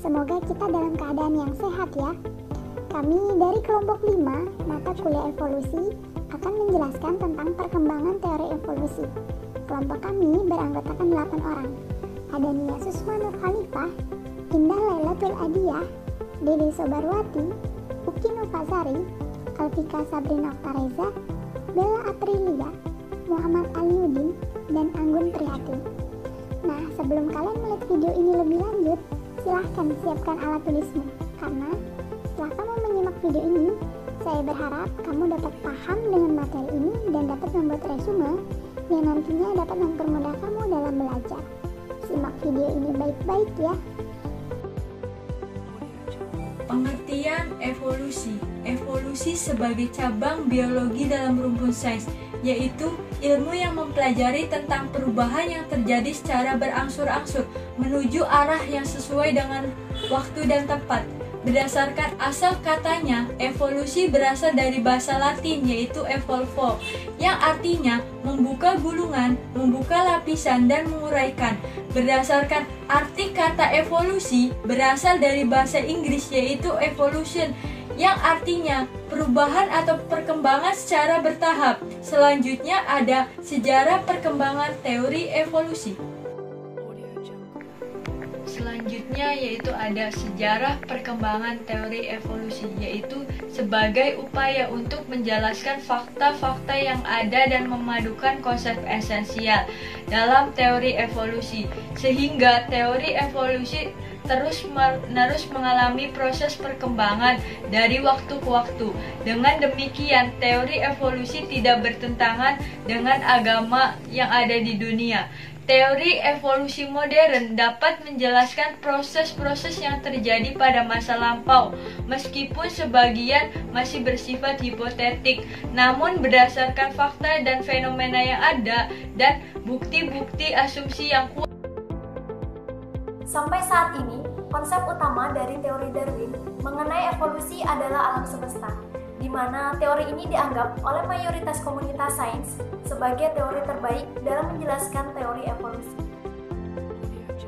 Semoga kita dalam keadaan yang sehat ya. Kami dari kelompok 5, mata kuliah evolusi, akan menjelaskan tentang perkembangan teori evolusi. Kelompok kami beranggotakan 8 orang. Ada Nia Susma Nur Khalifah, Indah Lailatul Adiyah, Dede Sobarwati, Uki Nufazari, Alfika Sabrina Oktareza, Bella Aprilia, Muhammad Aliuddin, dan Anggun Prihatin. Nah, sebelum kalian melihat video ini lebih lanjut, silahkan siapkan alat tulismu, karena setelah kamu menyimak video ini, saya berharap kamu dapat paham dengan materi ini dan dapat membuat resume yang nantinya dapat mempermudah kamu dalam belajar. Simak video ini baik-baik ya. Pengertian evolusi. Evolusi sebagai cabang biologi dalam rumpun sains, yaitu ilmu yang mempelajari tentang perubahan yang terjadi secara berangsur-angsur menuju arah yang sesuai dengan waktu dan tempat. Berdasarkan asal katanya, evolusi berasal dari bahasa Latin yaitu evolvo, yang artinya membuka gulungan, membuka lapisan, dan menguraikan. Berdasarkan arti kata evolusi berasal dari bahasa Inggris yaitu evolution, yang artinya perubahan atau perkembangan secara bertahap. Selanjutnya ada sejarah perkembangan teori evolusi. Selanjutnya yaitu ada sejarah perkembangan teori evolusi, yaitu sebagai upaya untuk menjelaskan fakta-fakta yang ada dan memadukan konsep esensial dalam teori evolusi, sehingga teori evolusi terus-menerus mengalami proses perkembangan dari waktu ke waktu. Dengan demikian, teori evolusi tidak bertentangan dengan agama yang ada di dunia. Teori evolusi modern dapat menjelaskan proses-proses yang terjadi pada masa lampau, meskipun sebagian masih bersifat hipotetik, namun berdasarkan fakta dan fenomena yang ada dan bukti-bukti asumsi yang kuat. Sampai saat ini, konsep utama dari teori Darwin mengenai evolusi adalah alam semesta, di mana teori ini dianggap oleh mayoritas komunitas sains sebagai teori terbaik dalam menjelaskan teori evolusi.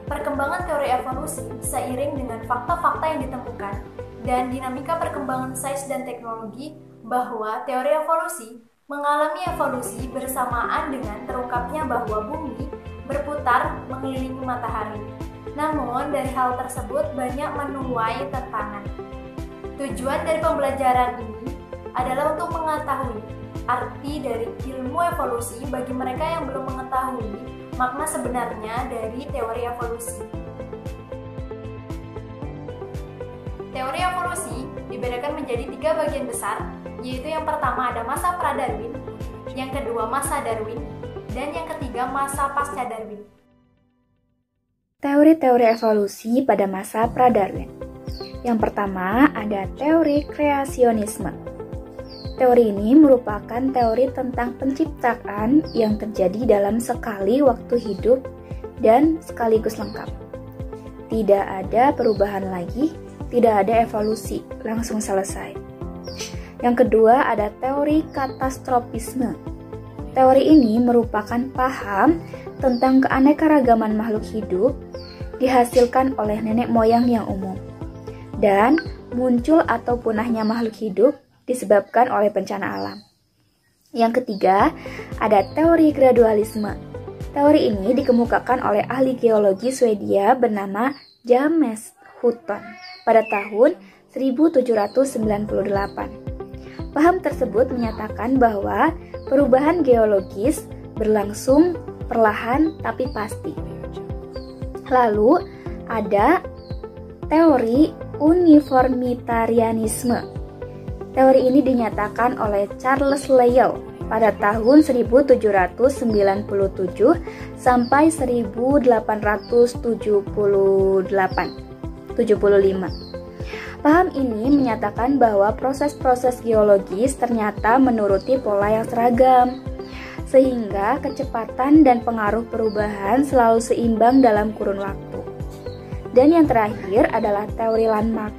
Perkembangan teori evolusi seiring dengan fakta-fakta yang ditemukan dan dinamika perkembangan sains dan teknologi, bahwa teori evolusi mengalami evolusi bersamaan dengan terungkapnya bahwa bumi berputar mengelilingi matahari. Namun, dari hal tersebut banyak menuai tentangan. Tujuan dari pembelajaran ini adalah untuk mengetahui arti dari ilmu evolusi bagi mereka yang belum mengetahui makna sebenarnya dari teori evolusi. Teori evolusi dibedakan menjadi 3 bagian besar, yaitu yang pertama ada masa pra-Darwin, yang kedua masa Darwin, dan yang ketiga masa pasca Darwin. Teori-teori evolusi pada masa pra-Darwin. Yang pertama ada teori kreasionisme. Teori ini merupakan teori tentang penciptaan yang terjadi dalam sekali waktu hidup dan sekaligus lengkap. Tidak ada perubahan lagi, tidak ada evolusi, langsung selesai. Yang kedua ada teori katastropisme. Teori ini merupakan paham tentang keanekaragaman makhluk hidup dihasilkan oleh nenek moyang yang umum, dan muncul atau punahnya makhluk hidup disebabkan oleh bencana alam. Yang ketiga, ada teori gradualisme. Teori ini dikemukakan oleh ahli geologi Swedia bernama James Hutton pada tahun 1798. Paham tersebut menyatakan bahwa perubahan geologis berlangsung perlahan tapi pasti. Lalu ada teori uniformitarianisme. Teori ini dinyatakan oleh Charles Lyell pada tahun 1797 sampai 1875. Paham ini menyatakan bahwa proses-proses geologis ternyata menuruti pola yang seragam, sehingga kecepatan dan pengaruh perubahan selalu seimbang dalam kurun waktu. Dan yang terakhir adalah teori landmark.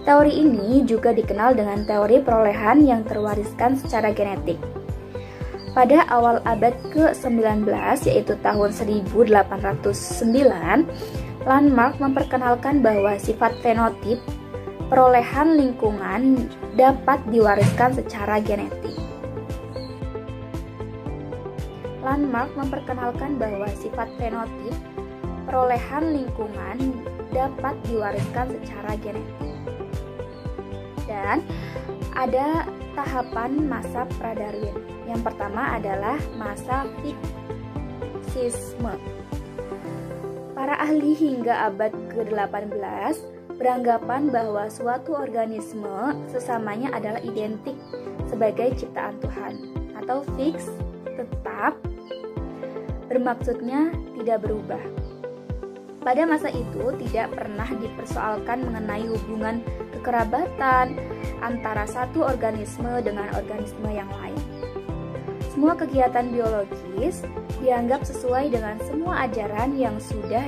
Teori ini juga dikenal dengan teori perolehan yang terwariskan secara genetik. Pada awal abad ke-19, yaitu tahun 1809, Landmark memperkenalkan bahwa sifat fenotip perolehan lingkungan dapat diwariskan secara genetik. Landmark memperkenalkan bahwa sifat fenotip perolehan lingkungan dapat diwariskan secara genetik. Dan ada tahapan masa pra-Darwin. Yang pertama adalah masa fiksisme. Para ahli hingga abad ke-18 beranggapan bahwa suatu organisme sesamanya adalah identik sebagai ciptaan Tuhan atau fix, tetap, bermaksudnya tidak berubah. Pada masa itu tidak pernah dipersoalkan mengenai hubungan kekerabatan antara satu organisme dengan organisme yang lain. Semua kegiatan biologis dianggap sesuai dengan semua ajaran yang sudah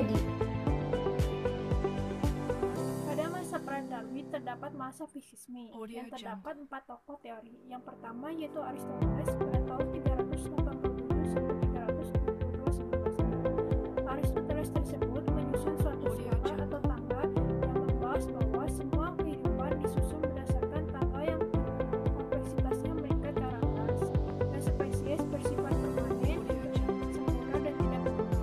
Pada masa pra-Darwin terdapat masa fiksisme yang terdapat 4 tokoh teori. Yang pertama yaitu Aristoteles pada tahun 387 sampai 372 sebelum Masehi. Aristoteles tersebut menyusun suatu skala atau tangga yang membahas bahwa semua kehidupan disusun berdasarkan tangga yang kompleksitasnya meningkat karakter dan spesies bersifat permanen, sempurna dan tidak berubah.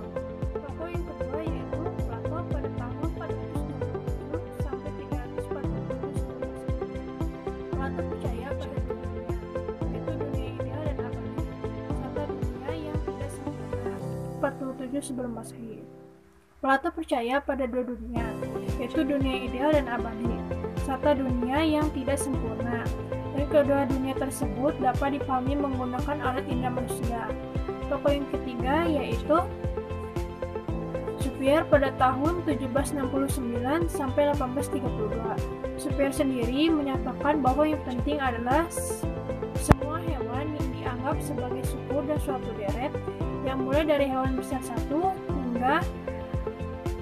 Tokoh yang kedua yaitu Plato pada tahun 427 sampai 347 sebelum Masehi. Plato percaya pada dunia, yaitu dunia ideal dan abadi, serta dunia yang tidak sempurna. 47 sebelum Masehi. Plato percaya pada dua dunia, yaitu dunia ideal dan abadi, serta dunia yang tidak sempurna. Dan kedua dunia tersebut dapat dipahami menggunakan alat indera manusia. Tokoh yang ketiga yaitu Suppier pada tahun 1769 sampai 1832. Suppier sendiri menyatakan bahwa yang penting adalah semua hewan yang dianggap sebagai suku dan suatu deret, yang mulai dari hewan besar satu hingga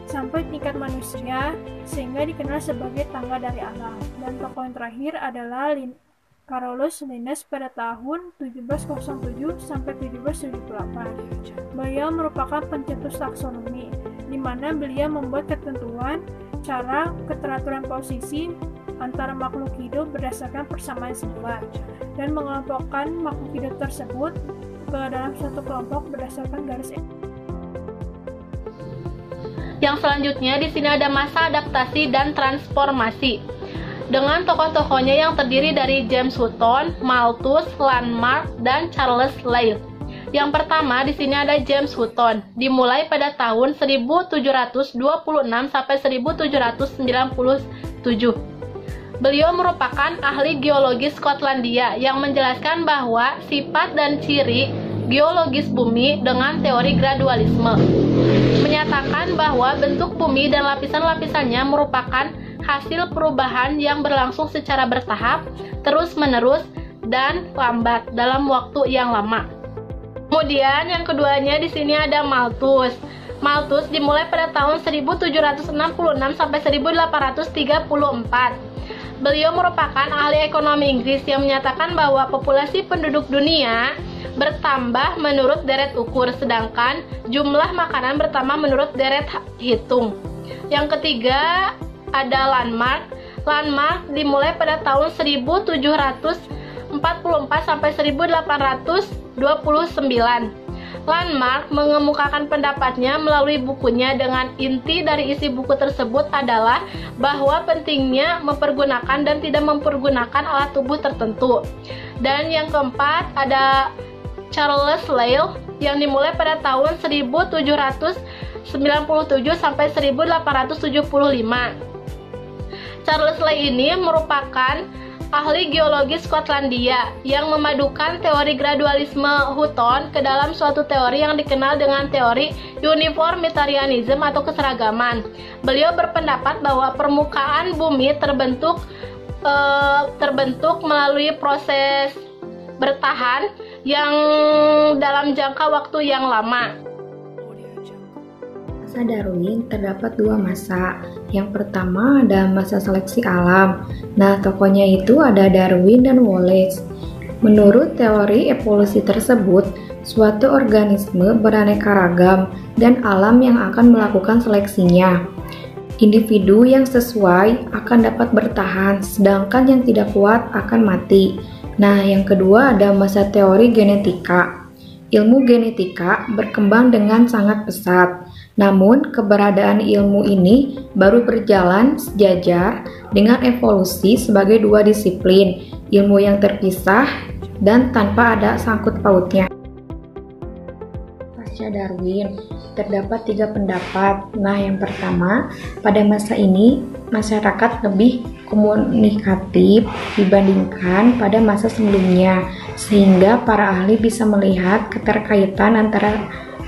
sampai tingkat manusia, sehingga dikenal sebagai tangga dari alam. Dan tokoh yang terakhir adalah Carolus Linnaeus pada tahun 1707 sampai 1778. Beliau merupakan pencetus taksonomi, di mana beliau membuat ketentuan cara keteraturan posisi antara makhluk hidup berdasarkan persamaan sifat, dan mengelompokkan makhluk hidup tersebut ke dalam satu kelompok berdasarkan garis. Yang selanjutnya di sini ada masa adaptasi dan transformasi. Dengan tokoh-tokohnya yang terdiri dari James Hutton, Malthus, Landmark, dan Charles Lyell. Yang pertama di sini ada James Hutton, dimulai pada tahun 1726 sampai 1797. Beliau merupakan ahli geologi Skotlandia yang menjelaskan bahwa sifat dan ciri geologis bumi dengan teori gradualisme. Menyatakan bahwa bentuk bumi dan lapisan-lapisannya merupakan hasil perubahan yang berlangsung secara bertahap, terus-menerus, dan lambat dalam waktu yang lama. Kemudian yang keduanya di sini ada Malthus. Malthus dimulai pada tahun 1766 sampai 1834. Beliau merupakan ahli ekonomi Inggris yang menyatakan bahwa populasi penduduk dunia bertambah menurut deret ukur, sedangkan jumlah makanan bertambah menurut deret hitung. Yang ketiga ada Landmark. Landmark dimulai pada tahun 1744 sampai 1829. Landmark mengemukakan pendapatnya melalui bukunya, dengan inti dari isi buku tersebut adalah bahwa pentingnya mempergunakan dan tidak mempergunakan alat tubuh tertentu. Dan yang keempat ada Charles Lyell yang dimulai pada tahun 1797 sampai 1875. Charles Lyell ini merupakan ahli geologi Skotlandia yang memadukan teori gradualisme Hutton ke dalam suatu teori yang dikenal dengan teori uniformitarianism atau keseragaman. Beliau berpendapat bahwa permukaan bumi terbentuk melalui proses bertahan yang dalam jangka waktu yang lama. Masa Darwin terdapat dua masa. Yang pertama ada masa seleksi alam. Nah, tokohnya itu ada Darwin dan Wallace. Menurut teori evolusi tersebut, suatu organisme beraneka ragam dan alam yang akan melakukan seleksinya. Individu yang sesuai akan dapat bertahan, sedangkan yang tidak kuat akan mati. Nah, yang kedua ada masa teori genetika. Ilmu genetika berkembang dengan sangat pesat. Namun, keberadaan ilmu ini baru berjalan sejajar dengan evolusi sebagai dua disiplin, ilmu yang terpisah dan tanpa ada sangkut pautnya. Pasca Darwin, terdapat 3 pendapat. Nah, yang pertama, pada masa ini masyarakat lebih komunikatif dibandingkan pada masa sebelumnya, sehingga para ahli bisa melihat keterkaitan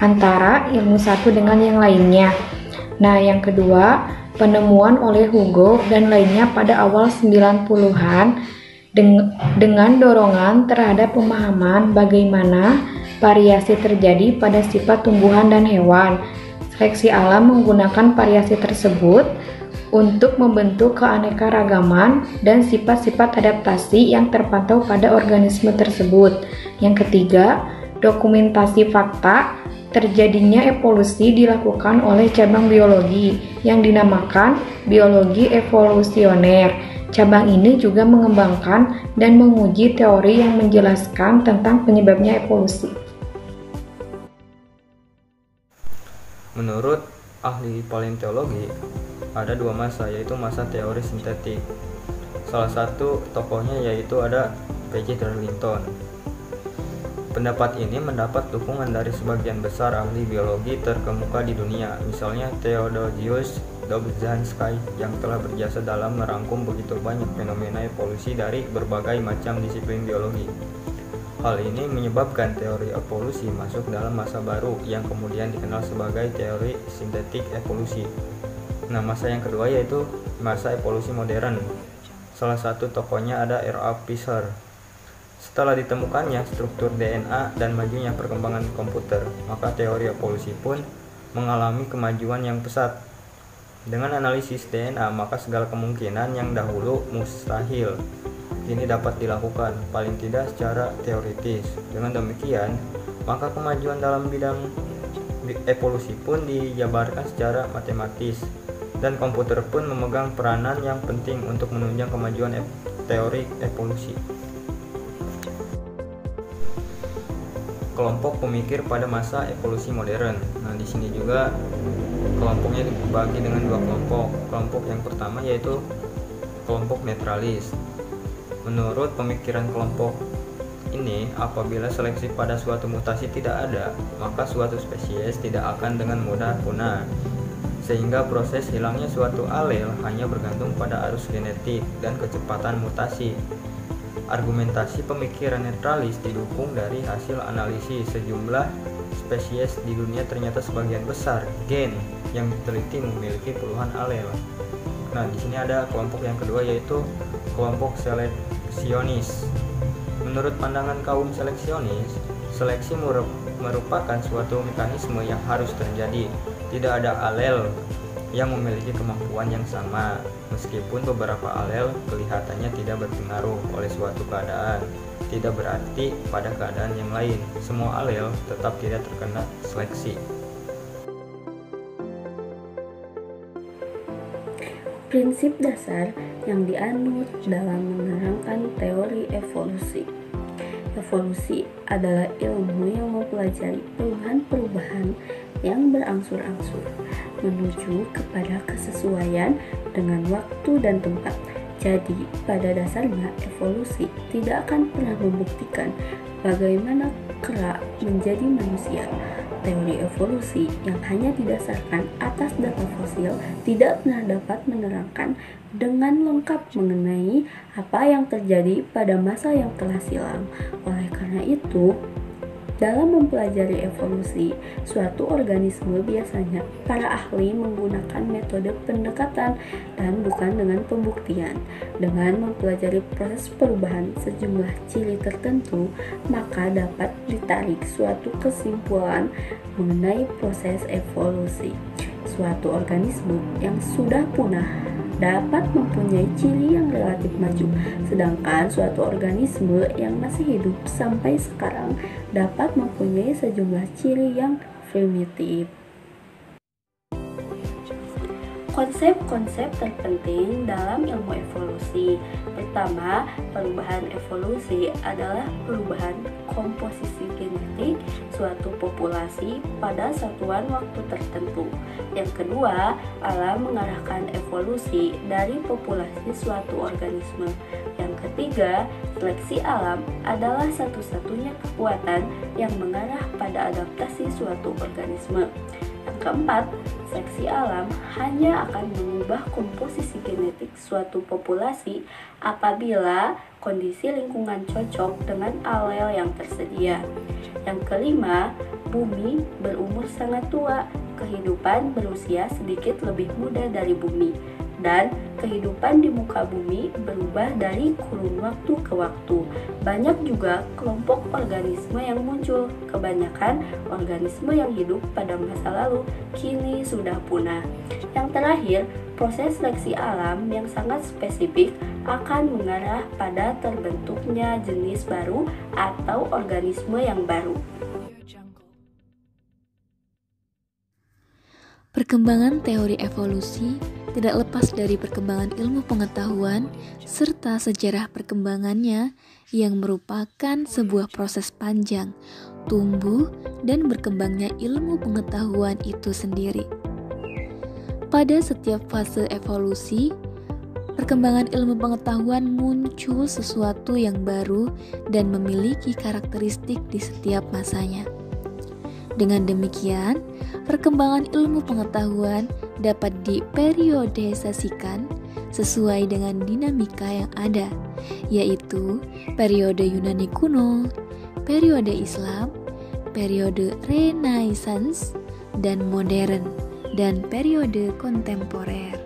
antara ilmu satu dengan yang lainnya. Nah, yang kedua, penemuan oleh Hugo dan lainnya pada awal 90-an dengan dorongan terhadap pemahaman bagaimana variasi terjadi pada sifat tumbuhan dan hewan. Seleksi alam menggunakan variasi tersebut untuk membentuk keanekaragaman dan sifat-sifat adaptasi yang terpantau pada organisme tersebut. Yang ketiga, dokumentasi fakta terjadinya evolusi dilakukan oleh cabang biologi yang dinamakan biologi evolusioner. Cabang ini juga mengembangkan dan menguji teori yang menjelaskan tentang penyebabnya evolusi. Menurut ahli paleontologi, ada 2 masa, yaitu masa teori sintetik. Salah satu tokohnya yaitu ada P.J. Darlington. Pendapat ini mendapat dukungan dari sebagian besar ahli biologi terkemuka di dunia, misalnya Theodosius Dobzhansky yang telah berjasa dalam merangkum begitu banyak fenomena evolusi dari berbagai macam disiplin biologi. Hal ini menyebabkan teori evolusi masuk dalam masa baru yang kemudian dikenal sebagai teori sintetik evolusi. Nah, masa yang kedua yaitu masa evolusi modern. Salah satu tokohnya ada R.A. Fisher. Setelah ditemukannya struktur DNA dan majunya perkembangan komputer, maka teori evolusi pun mengalami kemajuan yang pesat. Dengan analisis DNA, maka segala kemungkinan yang dahulu mustahil ini dapat dilakukan, paling tidak secara teoritis. Dengan demikian, maka kemajuan dalam bidang evolusi pun dijabarkan secara matematis, dan komputer pun memegang peranan yang penting untuk menunjang kemajuan teori evolusi. Kelompok pemikir pada masa evolusi modern. Nah, di sini juga kelompoknya dibagi dengan 2 kelompok. Kelompok yang pertama yaitu kelompok netralis. Menurut pemikiran kelompok ini, apabila seleksi pada suatu mutasi tidak ada, maka suatu spesies tidak akan dengan mudah punah, sehingga proses hilangnya suatu alel hanya bergantung pada arus genetik dan kecepatan mutasi. Argumentasi pemikiran netralis didukung dari hasil analisis sejumlah spesies di dunia. Ternyata sebagian besar gen yang diteliti memiliki puluhan alel. Nah, di sini ada kelompok yang kedua yaitu kelompok seleksionis. Menurut pandangan kaum seleksionis, seleksi merupakan suatu mekanisme yang harus terjadi. Tidak ada alel yang memiliki kemampuan yang sama, meskipun beberapa alel kelihatannya tidak berpengaruh oleh suatu keadaan. Tidak berarti pada keadaan yang lain, semua alel tetap tidak terkena seleksi. Prinsip dasar yang dianut dalam menerangkan teori evolusi. Evolusi adalah ilmu yang mempelajari perubahan-perubahan yang berangsur-angsur menuju kepada kesesuaian dengan waktu dan tempat. Jadi, pada dasarnya evolusi tidak akan pernah membuktikan bagaimana kera menjadi manusia. Teori evolusi yang hanya didasarkan atas data fosil tidak pernah dapat menerangkan dengan lengkap mengenai apa yang terjadi pada masa yang telah silam. Oleh karena itu, dalam mempelajari evolusi suatu organisme, biasanya para ahli menggunakan metode pendekatan dan bukan dengan pembuktian. Dengan mempelajari proses perubahan sejumlah ciri tertentu, maka dapat ditarik suatu kesimpulan mengenai proses evolusi. Suatu organisme yang sudah punah dapat mempunyai ciri yang relatif maju, sedangkan suatu organisme yang masih hidup sampai sekarang dapat mempunyai sejumlah ciri yang primitif. Konsep-konsep terpenting dalam ilmu evolusi. Pertama, perubahan evolusi adalah perubahan komposisi genetik suatu populasi pada satuan waktu tertentu. Yang kedua, alam mengarahkan evolusi dari populasi suatu organisme. Yang ketiga, seleksi alam adalah satu-satunya kekuatan yang mengarah pada adaptasi suatu organisme. Yang keempat, seleksi alam hanya akan mengubah komposisi genetik suatu populasi apabila kondisi lingkungan cocok dengan alel yang tersedia. Yang kelima, bumi berumur sangat tua, kehidupan berusia sedikit lebih muda dari bumi, dan kehidupan di muka bumi berubah dari kurun waktu ke waktu. Banyak juga kelompok organisme yang muncul. Kebanyakan organisme yang hidup pada masa lalu kini sudah punah. Yang terakhir, proses seleksi alam yang sangat spesifik akan mengarah pada terbentuknya jenis baru atau organisme yang baru. Perkembangan teori evolusi tidak lepas dari perkembangan ilmu pengetahuan serta sejarah perkembangannya yang merupakan sebuah proses panjang, tumbuh dan berkembangnya ilmu pengetahuan itu sendiri. Pada setiap fase evolusi, perkembangan ilmu pengetahuan muncul sesuatu yang baru dan memiliki karakteristik di setiap masanya. Dengan demikian, perkembangan ilmu pengetahuan dapat diperiodisasikan sesuai dengan dinamika yang ada, yaitu periode Yunani kuno, periode Islam, periode Renaissance dan modern, dan periode kontemporer.